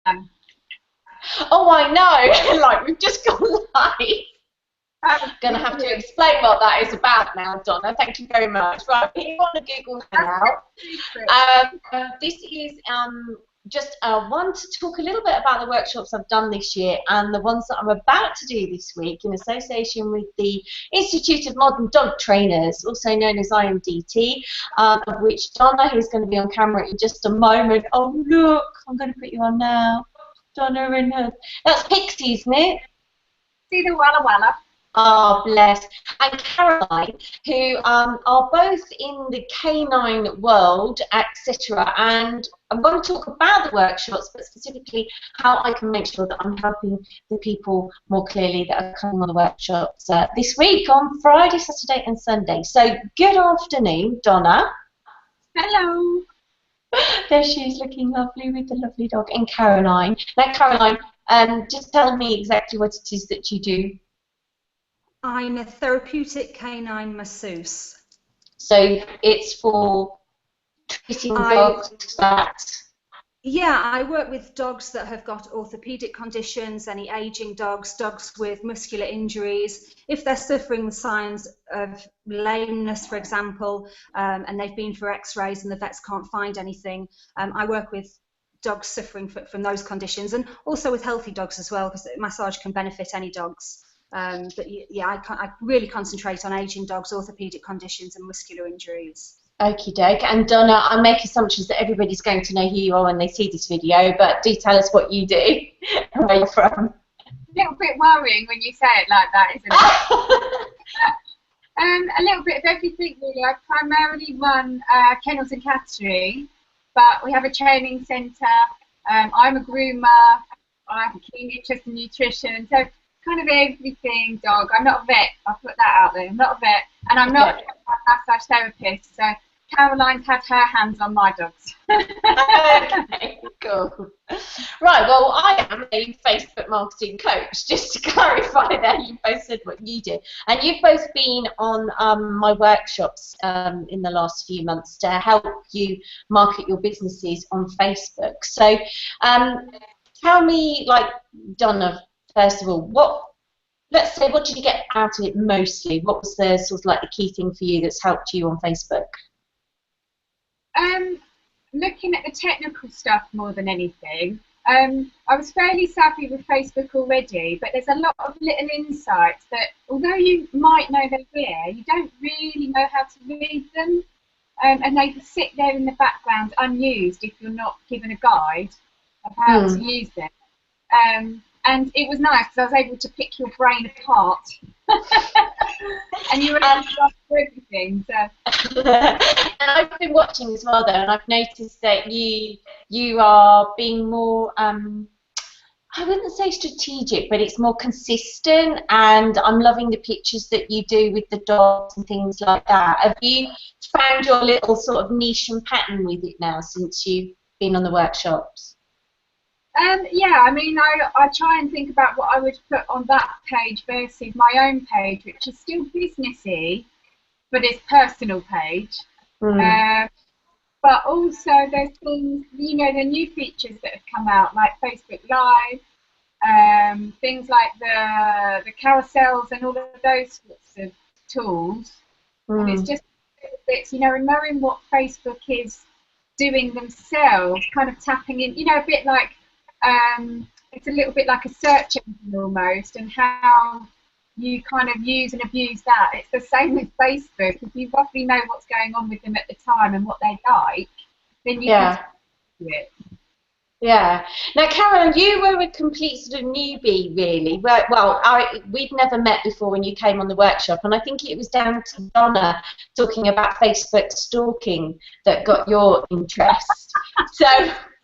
Oh, I know. Like, we've just gone live. I'm going to have to explain what that is about now, Donna. Thank you very much. Right, here on the Google Hangout. This is just one to talk a little bit about the workshops I've done this year and the ones that I'm about to do this week in association with the Institute of Modern Dog Trainers, also known as IMDT, of which Donna, who's going to be on camera in just a moment. Oh, look, I'm going to put you on now. Donna and her. That's Pixie, isn't it? See the Walla Walla. Oh, bless. And Caroline, who are both in the K9 world, etc. And I'm going to talk about the workshops, but specifically how I can make sure that I'm helping the people more clearly that are coming on the workshops this week on Friday, Saturday and Sunday. So good afternoon, Donna. Hello. There she is, looking lovely with the lovely dog. And Caroline. Now, Caroline, just tell me exactly what it is that you do. I'm a therapeutic canine masseuse. So it's for treating dogs that... Yeah, I work with dogs that have got orthopedic conditions, any aging dogs, dogs with muscular injuries. If they're suffering signs of lameness, for example, and they've been for x-rays and the vets can't find anything, I work with dogs suffering from those conditions, and also with healthy dogs as well, because massage can benefit any dogs. But yeah, I really concentrate on aging dogs, orthopedic conditions and muscular injuries. Okie doke. And Donna, I make assumptions that everybody's going to know who you are when they see this video, but do tell us what you do and where you're from. A little bit worrying when you say it like that, isn't it? A little bit of everything, really. I primarily run kennels and cattery, but we have a training centre. I'm a groomer. I have a keen interest in nutrition. So kind of everything dog. I'm not a vet. I'll put that out there. I'm not a vet, and I'm not a massage therapist. So Caroline's had her hands on my dogs. Okay, cool. Right, well, I am a Facebook marketing coach, just to clarify there. You both said what you do. And you've both been on my workshops in the last few months to help you market your businesses on Facebook. So tell me, like, Donna, first of all, let's say, what did you get out of it mostly? What was the sort of like the key thing for you that's helped you on Facebook? Looking at the technical stuff more than anything. I was fairly savvy with Facebook already, but there's a lot of little insights that, although you might know they're there, you don't really know how to read them, and they sit there in the background unused if you're not given a guide of how to use them. And it was nice because I was able to pick your brain apart, and you were able to ask for everything. So. And I've been watching as well, though, and I've noticed that you are being more, I wouldn't say strategic, but it's more consistent. And I'm loving the pictures that you do with the dogs and things like that. Have you found your little sort of niche and pattern with it now since you've been on the workshops? Yeah, I mean, I try and think about what I would put on that page versus my own page, which is still businessy, but it's personal page. But also there's things, you know, the new features that have come out, like Facebook Live, things like the carousels and all of those sorts of tools. And it's just bits, you know, and knowing what Facebook is doing themselves, kind of tapping in, you know, a bit like, it's a little bit like a search engine almost, and how you kind of use and abuse that. It's the same with Facebook. If you roughly know what's going on with them at the time and what they like, then you can do it. Yeah. Now, Carol, you were a complete sort of newbie, really. Well, we'd never met before when you came on the workshop, and I think it was down to Donna talking about Facebook stalking that got your interest. So,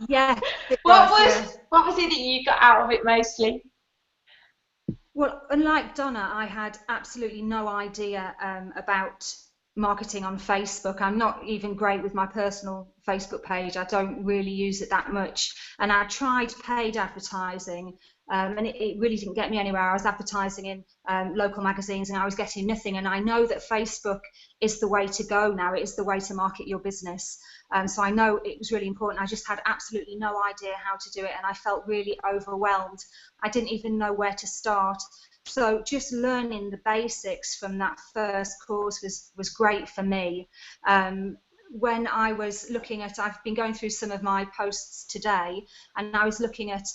yeah, what was it that you got out of it mostly? Well, unlike Donna, I had absolutely no idea about marketing on Facebook. I'm not even great with my personal Facebook page. I don't really use it that much, and I tried paid advertising, and it really didn't get me anywhere. I was advertising in local magazines and I was getting nothing, and I know that Facebook is the way to go now. It is the way to market your business. So I know it was really important. I just had absolutely no idea how to do it, and I felt really overwhelmed. I didn't even know where to start. So just learning the basics from that first course was great for me. When I was looking at, I've been going through some of my posts today, and I was looking at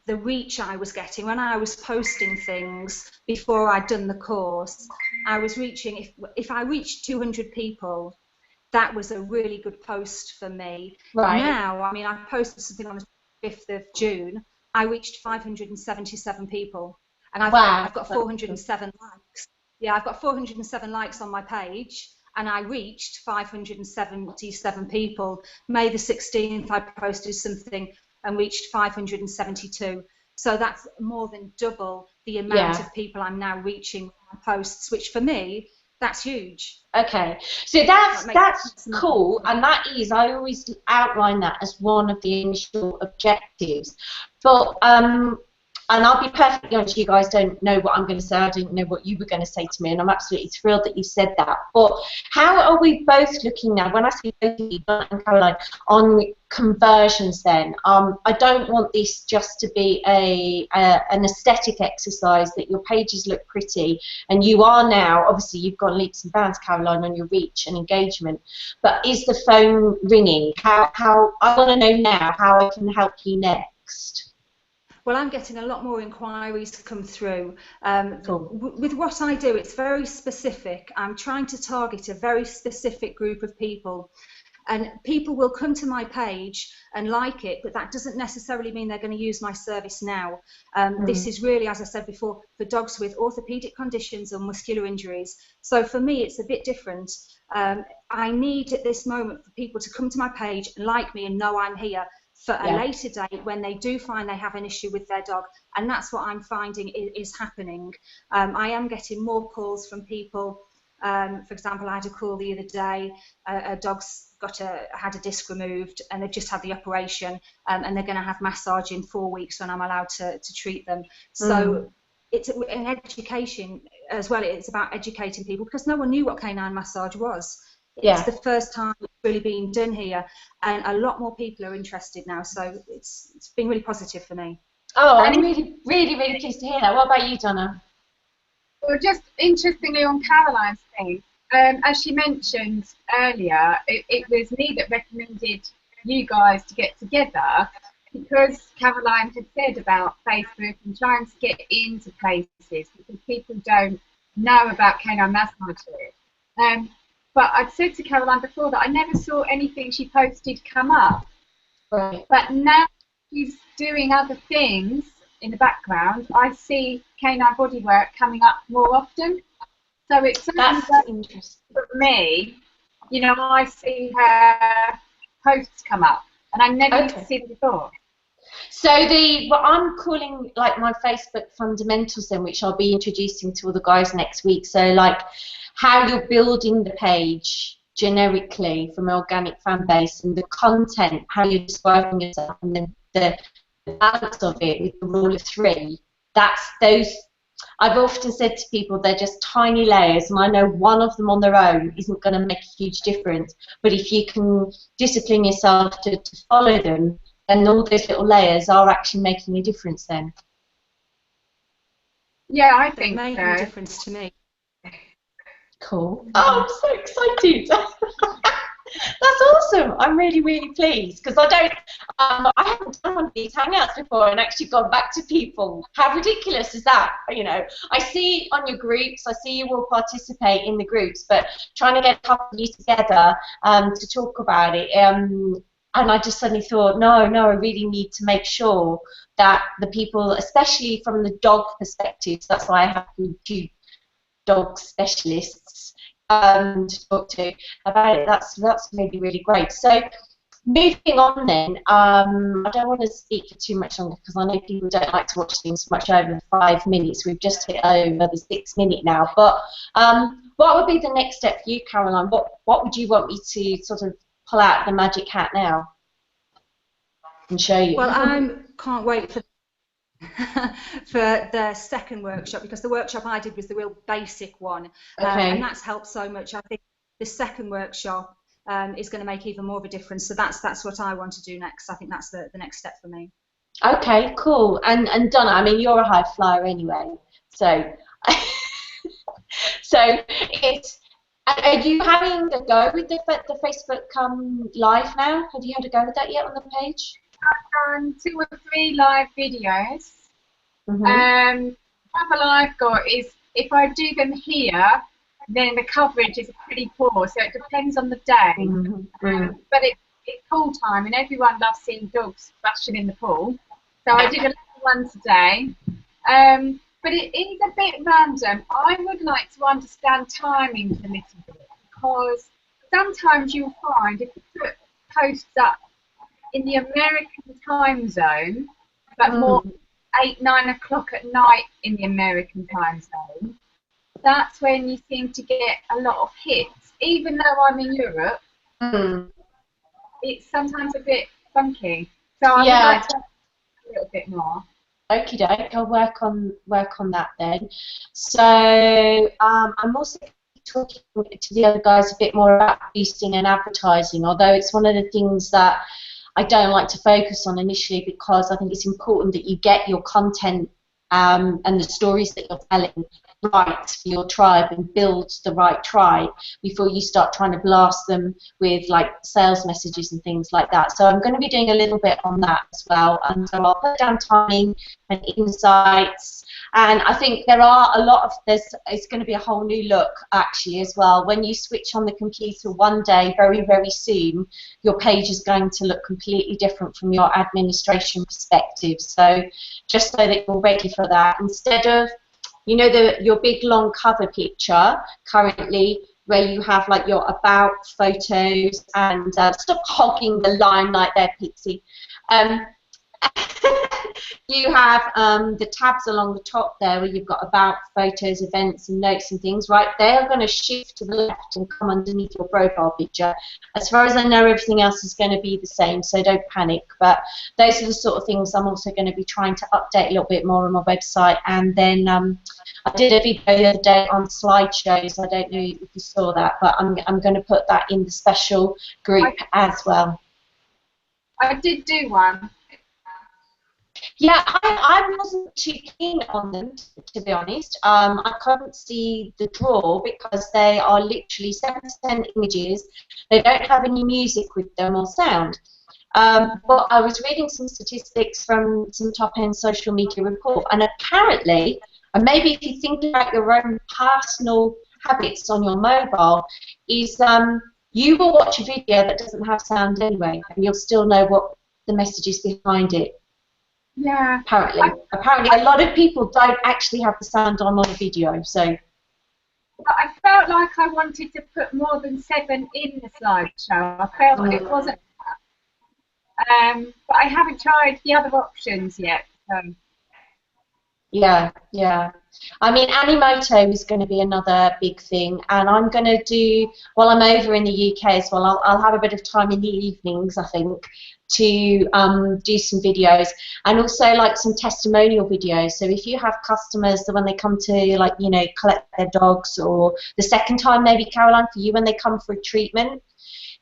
the reach I was getting. When I was posting things before I'd done the course, I was reaching, if I reached 200 people, that was a really good post for me. Right. Now, I mean, I posted something on the 5th of June, I reached 577 people, and I've got 407 likes. Yeah, I've got 407 likes on my page, and I reached 577 people. May the 16th, I posted something and reached 572. So that's more than double the amount of people I'm now reaching with my posts, which for me, that's huge. Okay, so that's cool, and that is, I always outline that as one of the initial objectives. But and I'll be perfectly honest, you guys don't know what I'm going to say. I didn't know what you were going to say to me, and I'm absolutely thrilled that you said that. But how are we both looking now, when I say both of you, Donna and Caroline, on conversions then? I don't want this just to be an aesthetic exercise, that your pages look pretty, and you are now, obviously you've gone leaps and bounds, Caroline, on your reach and engagement, but is the phone ringing? How I want to know now how I can help you next. Well, I'm getting a lot more inquiries come through. Cool. With what I do, it's very specific. I'm trying to target a very specific group of people. And people will come to my page and like it, but that doesn't necessarily mean they're going to use my service now. This is really, as I said before, for dogs with orthopedic conditions or muscular injuries. So for me, it's a bit different. I need at this moment for people to come to my page and like me and know I'm here for a later date when they do find they have an issue with their dog. And that's what I'm finding is happening. I am getting more calls from people. For example, I had a call the other day, a dog's had a disc removed and they've just had the operation, and they're going to have massage in 4 weeks when I'm allowed to treat them. So it's an education as well. It's about educating people, because no one knew what K9 massage was. It's the first time it's really being done here, and a lot more people are interested now, so it's been really positive for me. Oh, I'm really, really, really pleased to hear that. What about you, Donna? Well, just interestingly on Caroline's thing, as she mentioned earlier, it was me that recommended you guys to get together, because Caroline had said about Facebook and trying to get into places because people don't know about K9 massage. But I'd said to Caroline before that I never saw anything she posted come up. Right. But now she's doing other things in the background. I see K9 Bodywork coming up more often. So it's interesting for me. You know, I see her posts come up, and I never used to see them before. So what I'm calling like my Facebook fundamentals then, which I'll be introducing to all the guys next week. So like how you're building the page generically from an organic fan base, and the content, how you're describing yourself, and then the balance of it with the rule of 3. That's those. I've often said to people, they're just tiny layers, and I know one of them on their own isn't going to make a huge difference. But if you can discipline yourself to follow them, then all those little layers are actually making a difference then. Yeah, I think it made a difference to me. Cool. Oh, I'm so excited. That's awesome. I'm really, really pleased, because I haven't done one of these hangouts before and actually gone back to people. How ridiculous is that? You know, I see on your groups, I see you all participate in the groups, but trying to get a couple of you together to talk about it, and I just suddenly thought, no, I really need to make sure that the people, especially from the dog perspective, so that's why I have 2 dog specialists to talk to about it. That's really, really great. So moving on then, I don't want to speak for too much longer, because I know people don't like to watch things much over 5 minutes. We've just hit over the 6-minute now. But what would be the next step for you, Caroline? What would you want me to sort of pull out the magic hat now and show you? Well, I can't wait for for the second workshop, because the workshop I did was the real basic one, and that's helped so much. I think the second workshop is going to make even more of a difference. So that's what I want to do next. I think that's the next step for me. Okay, cool. And Donna, I mean, you're a high flyer anyway, so so it's. Are you having a go with the Facebook Live now? Have you had a go with that yet on the page? I've done 2 or 3 live videos. The trouble I've got is if I do them here, then the coverage is pretty poor, so it depends on the day. But it's pool time, and everyone loves seeing dogs splashing in the pool. So I did a little one today. But it is a bit random. I would like to understand timings a little bit, because sometimes you'll find if you put posts up in the American time zone, but more 8, 9 o'clock at night in the American time zone, that's when you seem to get a lot of hits. Even though I'm in Europe, it's sometimes a bit funky. So I would like to a little bit more. Okie doke, I'll work on that then. So I'm also talking to the other guys a bit more about boosting and advertising, although it's one of the things that I don't like to focus on initially, because I think it's important that you get your content and the stories that you're telling right for your tribe and build the right tribe before you start trying to blast them with like sales messages and things like that. So I'm going to be doing a little bit on that as well, and so I'll put down timing and insights. And I think there are a lot of it's going to be a whole new look actually as well. When you switch on the computer one day, very, very soon, your page is going to look completely different from your administration perspective. So just so that you're ready for that, instead of, you know, your big long cover picture currently, where you have like your about photos and stop hogging the limelight there, Pixie. You have the tabs along the top there where you've got about, photos, events and notes and things, right? They are going to shift to the left and come underneath your profile picture. As far as I know, everything else is going to be the same, so don't panic. But those are the sort of things I'm also going to be trying to update a little bit more on my website. And then I did a video the other day on slideshows. I don't know if you saw that, but I'm going to put that in the special group as well. I did do one. Yeah, I wasn't too keen on them, to be honest. I couldn't see the draw because they are literally 7% images. They don't have any music with them or sound. But I was reading some statistics from some top-end social media report, and apparently, and maybe if you think about your own personal habits on your mobile, is you will watch a video that doesn't have sound anyway, and you'll still know what the message is behind it. Yeah. Apparently a lot of people don't actually have the sound on a video, so. I felt like I wanted to put more than 7 in the slideshow. I felt like it wasn't enough. But I haven't tried the other options yet. So. Yeah. I mean, Animoto is going to be another big thing, and I'm going to do, while I'm over in the UK as well, I'll have a bit of time in the evenings, I think, to do some videos, and also like some testimonial videos. So if you have customers that when they come to, like, you know, collect their dogs, or the second time maybe, Caroline, for you when they come for a treatment,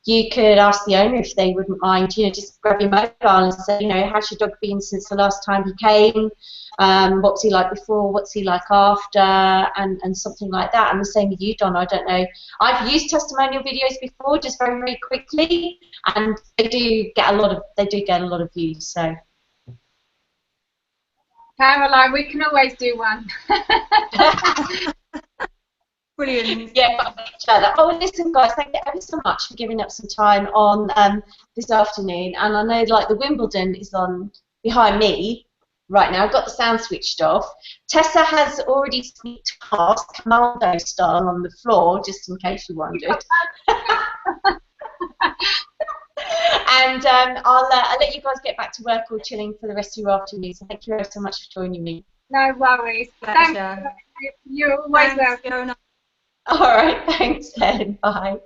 you could ask the owner if they wouldn't mind, you know, just grab your mobile and say, you know, how's your dog been since the last time he came? What's he like before? What's he like after? And something like that. And the same with you, Donna. I don't know. I've used testimonial videos before, just very, very quickly, and they do get a lot of views. So. Caroline, we can always do one. Brilliant. Yeah, oh, listen, guys, thank you ever so much for giving up some time on this afternoon. And I know, like, the Wimbledon is on behind me right now. I've got the sound switched off. Tessa has already sneaked past, commando style, on the floor, just in case you wondered. And I'll let you guys get back to work or chilling for the rest of your afternoon. So thank you ever so much for joining me. No worries. Thank you. You're always welcome. All right, thanks then. Bye.